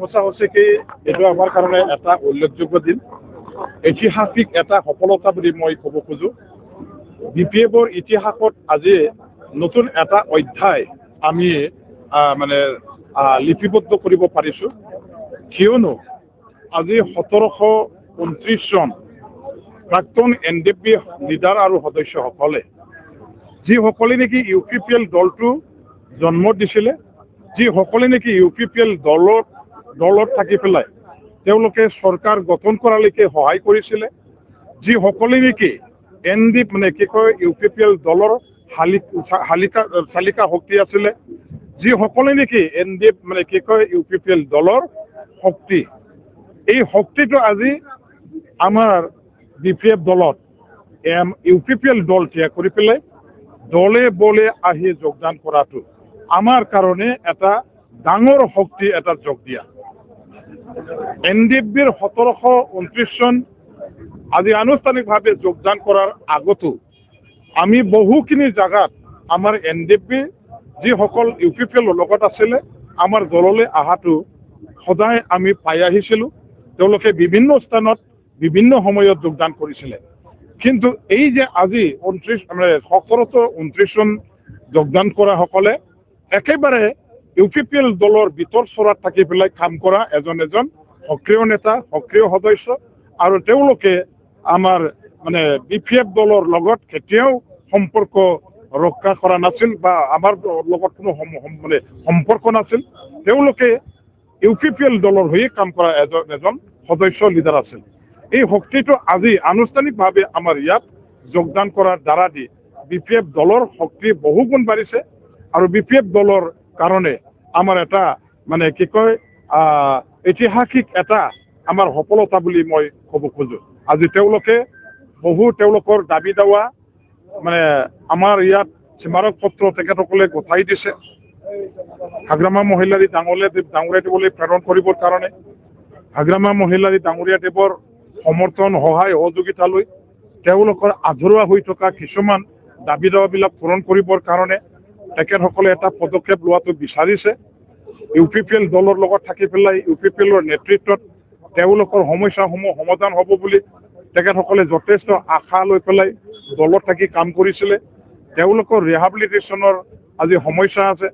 সঁচা সঁচিকে এইটো আমাৰ কাৰণে এটা উল্লেখযোগ্য দিন, ঐতিহাসিক এটা সফলতা বুলি মই ক'ব খোজো। BPFৰ ইতিহাসত আজি নতুন এটা অধ্যায় আমি লিপিবদ্ধ কৰিব পাৰিছো। কিয়নো আজি 1729 জন প্ৰাক্তন NDP লিডাৰ আৰু সদস্যসকলে যিসকলে নেকি UPPL দলটো জন্ম দিছিলে, যিসকলে নেকি UPPL দলত থাকি পেলাই তেওঁলোকে চৰকাৰ গঠন কৰালৈকে সহায় কৰিছিলে, যিসকলে নেকি UPPL দলৰ চালিকা শক্তি আছিলে, যিসকলে নেকি UPPL দলৰ শক্তি, এই শক্তিটো আজি আমাৰ BPF দলত UPPL দল ত্যাগ কৰি পেলাই দলে বলে আহি যোগদান কৰাটো আমাৰ কাৰণে এটা ডাঙৰ শক্তি, এটা যোগ দিয়া। NDPৰ 1729 চন আজি আনুষ্ঠানিকভাৱে যোগদান কৰাৰ আগতো আমি বহুখিনি জাগাত আমাৰ NDP যিসকল UPPL লগত আছিলে আমাৰ দললৈ অহাটো সদায় আমি পাই আহিছিলো। তেওঁলোকে বিভিন্ন স্থানত বিভিন্ন সময়ত যোগদান কৰিছিলে। কিন্তু এই যে আজি 1729 চন যোগদান কৰা সকলে একেবাৰে UPPL দলৰ ভিতৰ চৰাত থাকি পেলাই কাম কৰা এজন সক্ৰিয় নেতা, সক্ৰিয় সদস্য, আৰু তেওঁলোকে আমাৰ BPF দলৰ লগত কেতিয়াও সম্পৰ্ক ৰক্ষা কৰা নাছিল বা আমাৰ লগত কোনো সম্পৰ্ক নাছিল। তেওঁলোকে UPPL দলৰ হৈ কাম কৰা এজন সদস্য লিডাৰ আছিল। এই শক্তিটো আজি আনুষ্ঠানিকভাৱে আমাৰ ইয়াত যোগদান কৰাৰ দ্বাৰা দি BPF দলৰ শক্তি বহু গুণ বাঢ়িছে। আৰু BPF দলৰ কাৰণে আমাৰ এটা ঐতিহাসিক এটা আমাৰ সফলতা বুলি মই ক'ব খোজো। আজি তেওঁলোকে তেওঁলোকৰ দাবী দাৱা আমাৰ ইয়াত স্মাৰক পত্ৰ তেখেতসকলে গতাই দিছে। হাগ্ৰামা মহিলাৰী ডাঙৰীয়া দেৱলৈ প্ৰেৰণ কৰিবৰ কাৰণে, হাগ্ৰামা মহিলাৰী ডাঙৰীয়া দেৱৰ সমৰ্থন, সহায় সহযোগিতা লৈ তেওঁলোকৰ আধৰুৱা হৈ থকা কিছুমান দাবী দাৱাবিলাক পূৰণ কৰিবৰ কাৰণে তেখেতসকলে এটা পদক্ষেপ লোৱাটো বিচাৰিছে। UPPL দলৰ লগত থাকি পেলাই UPPLৰ নেতৃত্বত তেওঁলোকৰ সমস্যাসমূহ সমাধান হ'ব বুলি তেখেতসকলে যথেষ্ট আশা লৈ পেলাই দলত থাকি কাম কৰিছিলে। তেওঁলোকৰ ৰিহাবিলিটেশ্যনৰ আজি সমস্যা আছে।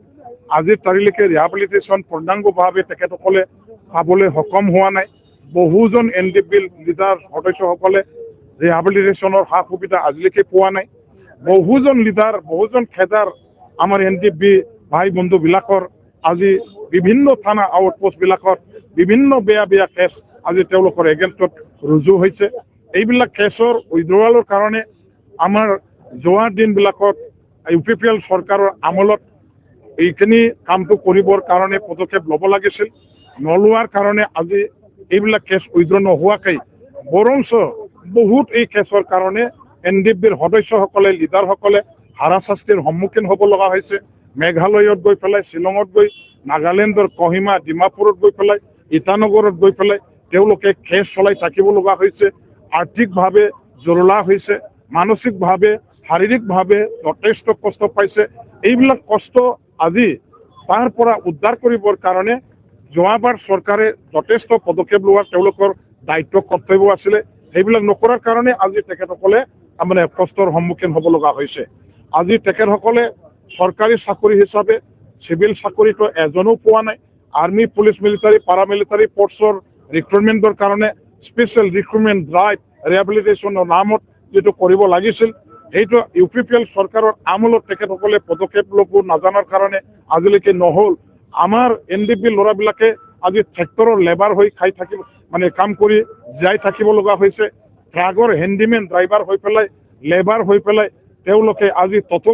আজিৰ তাৰিখলৈকে ৰিহাবিলিটেশ্যন পূৰ্ণাংগভাৱে তেখেতসকলে পাবলৈ সক্ষম হোৱা নাই। বহুজন NDP লিডাৰ সদস্যসকলে ৰিহাবিলিটেশ্যনৰ সা সুবিধা আজিলৈকে পোৱা নাই। বহুজন লিডাৰ, বহুজন খেদাৰ আমাৰ NDP ভাই বন্ধু বিলাকৰ আজি বিভিন্ন থানা আউটপোষ্ট বিলাকত বিভিন্ন বেয়া কেছ আজি তেওঁলোকৰ এগেইনষ্টত ৰুজু হৈছে। এইবিলাক কেছৰ উইড্ৰৱালৰ কাৰণে আমাৰ যোৱা দিনবিলাকত UPPL চৰকাৰৰ আমলত এইখিনি কামটো কৰিবৰ কাৰণে পদক্ষেপ ল'ব লাগিছিল। নলোৱাৰ কাৰণে আজি এইবিলাক কেছ উইড্ৰ নোহোৱাকৈ বৰঞ্চ বহুত এই কেছৰ কাৰণে NDPৰ সদস্যসকলে, লিডাৰসকলে হাৰাশাস্তিৰ সন্মুখীন হ'ব লগা হৈছে। মেঘালয়ত গৈ পেলাই, শ্বিলঙত গৈ, নাগালেণ্ডৰ কহিমা, ডিমাপুৰত গৈ পেলাই, ইটানগৰত গৈ পেলাই তেওঁলোকে কেছ চলাই থাকিব লগা হৈছে। আৰ্থিকভাৱে জৰুলা হৈছে, মানসিকভাৱে, শাৰীৰিকভাৱে যথেষ্ট কষ্ট পাইছে। এইবিলাক কষ্ট আজি তাৰ পৰা উদ্ধাৰ কৰিবৰ কাৰণে যোৱাবাৰ চৰকাৰে যথেষ্ট পদক্ষেপ লোৱাৰ তেওঁলোকৰ দায়িত্ব কৰ্তব্য আছিলে। সেইবিলাক নকৰাৰ কাৰণে আজি তেখেতসকলে কষ্টৰ সন্মুখীন হ'ব লগা হৈছে। আজি তেখেতসকলে চৰকাৰী চাকৰি হিচাপে চিভিল চাকৰিটো এজনো পোৱা নাই। আৰ্মি, পুলিচ, মিলিটাৰী, পাৰামিলিটাৰী ফৰ্চৰ ৰিক্ৰুটমেণ্টৰ কাৰণে স্পেচিয়েল ৰিক্ৰুটমেণ্ট ড্ৰাইভ ৰিহেবিলিটেশ্যনৰ নামত যিটো কৰিব লাগিছিল, সেইটো UPPL চৰকাৰৰ আমলত তেখেতসকলে পদক্ষেপ ল'ব নাজানাৰ কাৰণে আজিলৈকে নহ'ল। আমাৰ NDP ল'ৰাবিলাকে আজি ট্ৰেক্টৰৰ লেবাৰ হৈ খাই থাকিব কাম কৰি যাই থাকিব লগা হৈছে। ট্ৰাকৰ হেণ্ডিমেন ড্ৰাইভাৰ হৈ পেলাই, লেবাৰ হৈ পেলাই তেওঁলোকে আজি অটো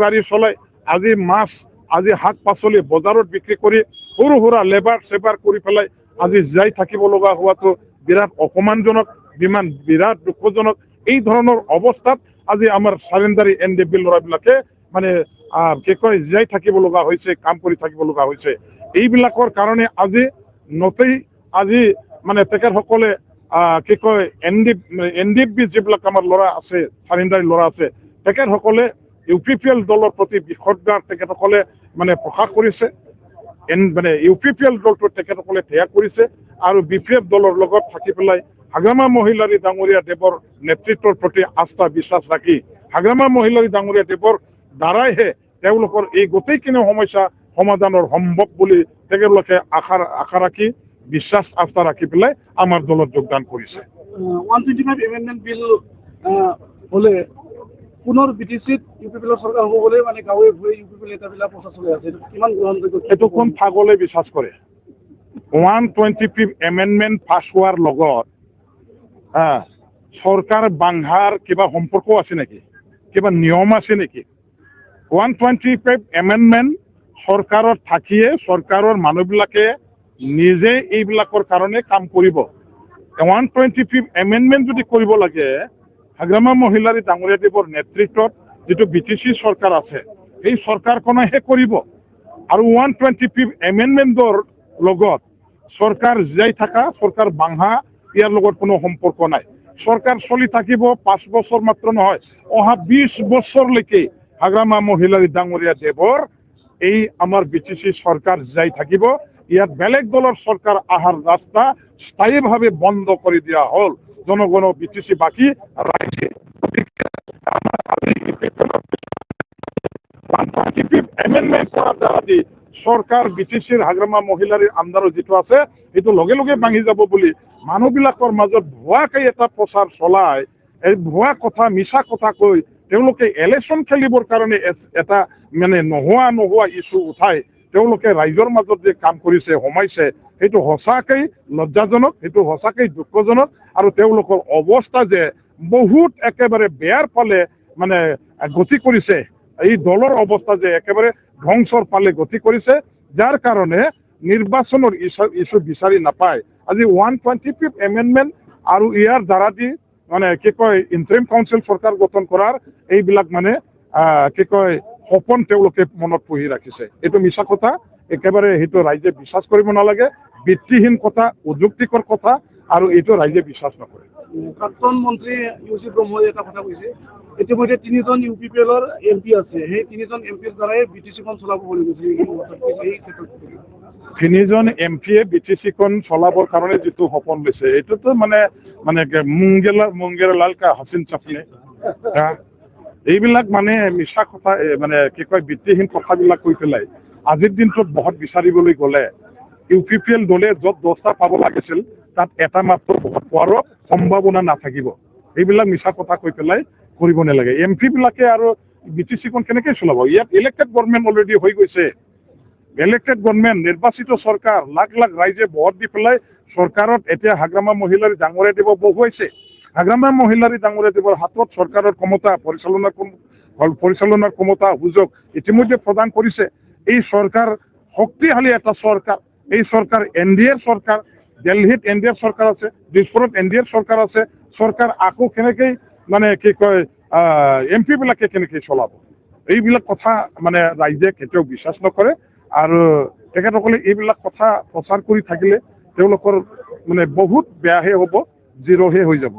গাড়ী চলাই আজি মাছ, আজি শাক পাচলি বজাৰত বিক্ৰী কৰি সৰু সুৰা লেবাৰ কৰি পেলাই আজি যাই থাকিব লগা হোৱাটো বিৰাট অপমানজনক, বিৰাট দুখজনক। এই ধৰণৰ অৱস্থাত আজি আমাৰ চাৰেণ্ডাৰী NDP ল'ৰাবিলাকে জীয়াই থাকিব লগা হৈছে, কাম কৰি থাকিব লগা হৈছে। এইবিলাকৰ কাৰণে আজি তেখেতসকলে NDP যিবিলাক আমাৰ ল'ৰা আছে, চাৰেণ্ডাৰী ল'ৰা আছে, তেখেতসকলে UPPL দলৰ প্ৰতি বিষদগাৰ তেখেতসকলে প্ৰকাশ কৰিছে। মানে UPPL দলটো তেখেতসকলে ত্যাগ কৰিছে আৰু BPF দলৰ লগত থাকি পেলাই হাগ্ৰামা মহিলাৰী ডাঙৰীয়া দেৱৰ নেতৃত্বৰ প্ৰতি আস্থা বিশ্বাস ৰাখি হাগ্ৰামা মহিলাৰী ডাঙৰীয়া দেৱৰ দ্বাৰাইহে তেওঁলোকৰ এই গোটেইখিনি সমস্যা সমাধানৰ সম্ভৱ বুলি তেখেতলোকে আশা ৰাখি বিশ্বাস আস্থা ৰাখি পেলাই আমাৰ দলত যোগদান কৰিছে 125 এমেন্ডমেন্ট বিল হলে পুনৰ BTCত UPPL চৰকাৰ হ'ব বুলি মানে গাঁৱে ভূঞে UPPL নেতাবিলাক প্ৰচাৰ চলাই আছে কিমান গ্ৰহণযোগ্য এইটো কোন ফাগলে বিশ্বাস কৰে 125 এমেন্ডমেন্ট পাছ হোৱাৰ লগত চৰকাৰ বাংহাৰ কিবা সম্পৰ্ক আছে নেকি কিবা নিয়ম আছে নেকি 125 এমেন্ডমেন্ট চৰকাৰত থাকিয়ে চৰকাৰৰ মানুহবিলাকে নিজে এইবিলাকৰ কাৰণে কাম কৰিব 125 এমেন্ডমেন্ট যদি কৰিব লাগে হাগ্ৰামা মহিলাৰী ডাঙৰীয়া দেৱৰ নেতৃত্বত যেটো BTC চৰকাৰ আছে এই চৰকাৰখনেহে কৰিব আৰু 125 এমেন্ডমেন্টৰ লগত চৰকাৰ যাই থাকা চৰকাৰ বাংহা ইয়াৰ লগত কোনো সম্পৰ্ক নাই চৰকাৰ চলি থাকিব 5 বছৰ মাত্ৰ নহয় অহা 20 বছৰলৈকে হাগ্ৰামা মহিলাৰী ডাঙৰীয়া দেৱৰ এই আমাৰ BTC চৰকাৰ যাই থাকিব ইয়াত বেলেগ দলৰ চৰকাৰ আহাৰ ৰাস্তা স্থায়ীভাৱে বন্ধ কৰি দিয়া হল জনগণ BTC বাকি ৰাইজে চৰকাৰ BTCৰ হাগ্ৰামা মহিলাৰীৰ আণ্ডাৰত যেটো আছে এইটো লগে লগে ভাঙি যাব বুলি মানুহবিলাকৰ মাজত ভুৱাকৈ এটা প্ৰচাৰ চলাই এই ভুৱা কথা মিছা কথা কৈ তেওঁলোকে ইলেকশ্যন খেলিবৰ কাৰণে এটা মানে নোহোৱা ইস্যু উঠাই তেওঁলোকে ৰাইজৰ মাজত যে কাম কৰিছে হমাইছে সেইটো হসাকৈ লজ্জাজনক সেইটো হসাকৈ দুঃখজনক আৰু তেওঁলোকৰ অৱস্থা যে বহুত একেবাৰে বেয়াৰ ফালে মানে গতি কৰিছে এই দলৰ অৱস্থা যে একেবাৰে ধ্বংসৰ ফালে গতি কৰিছে যাৰ কাৰণে নিৰ্বাচনৰ ইস্যু বিচাৰি নাপায় আজি 125 এমেন্ডমেন্ট আৰু ইয়াৰ দ্বাৰা দি মানে কি কয় ইন্টাৰিম কাউন্সিল চৰকাৰ গঠন কৰাৰ এইবিলাক মানে কি কয় সপোন তেওঁলোকে মনত পুহি ৰাখিছে এইটো মিছা কথা একেবাৰে সেইটো ৰাইজে বিশ্বাস কৰিব নালাগে ভিত্তিহীন কথা অযুক্তিকৰ কথা আৰু এইটো ৰাইজে বিশ্বাস নকৰে প্ৰাক্তন মন্ত্ৰী ইউসুফ ব্ৰহ্মই এটা কথা কৈছে ইতিমধ্যে 3জন UPPLৰ MP আছে সেই 3জন MPৰ দ্বাৰাই BTCখন চলাব বুলি কৈছে 3জন MPয়ে BTCখন চলাবৰ কাৰণে যেটো সপোন লৈছে এইটোতো মানে মুংগেলাল কা হাসিন চাপনে এইবিলাক মানে মিছা কথা মানে কি কয় ভিত্তিহীন কথাবিলাক কৈ পেলাই আজিৰ দিনটোত বহুত বিচাৰিবলৈ গলে UPPL দলে যত 10টা পাব লাগিছিল তাত এটা মাত্ৰ বহুত পোৱাৰ সম্ভাৱনা নাথাকিব এইবিলাক মিছা কথা কৈ পেলাই কৰিব নালাগে MP বিলাকে আৰু BTCখন কেনেকৈ চলাব ইয়াত ইলেক্টেড গভৰ্ণমেণ্ট অলৰেডি হৈ গৈছে ইলেক্টেড গভৰ্ণমেণ্ট নিৰ্বাচিত চৰকাৰ লাখ লাখ ৰাইজে ভোট দি পেলাই চৰকাৰত এতিয়া হাগ্ৰামা মহিলাৰী ডাঙৰীয়া দেৱ বহুৱাইছে হাগ্ৰামা মহিলাৰী ডাঙৰীয়া দেৱৰ হাতত চৰকাৰৰ ক্ষমতা পৰিচালনাৰ ক্ষমতা সুযোগ ইতিমধ্যে প্ৰদান কৰিছে এই চৰকাৰ শক্তিশালী এটা চৰকাৰ এই চৰকাৰ NDAৰ চৰকাৰ দিল্লীত NDAৰ চৰকাৰ আছে দিছপুৰত NDAৰ চৰকাৰ আছে চৰকাৰ আকৌ কেনেকৈ মানে কি কয় MP বিলাকে কেনেকৈ চলাব এইবিলাক কথা মানে ৰাইজে কেতিয়াও বিশ্বাস নকৰে আৰু তেখেতসকলে এইবিলাক কথা প্ৰচাৰ কৰি থাকিলে তেওঁলোকৰ মানে বহুত বেয়াহে হ'ব জিৰ'হে হৈ যাব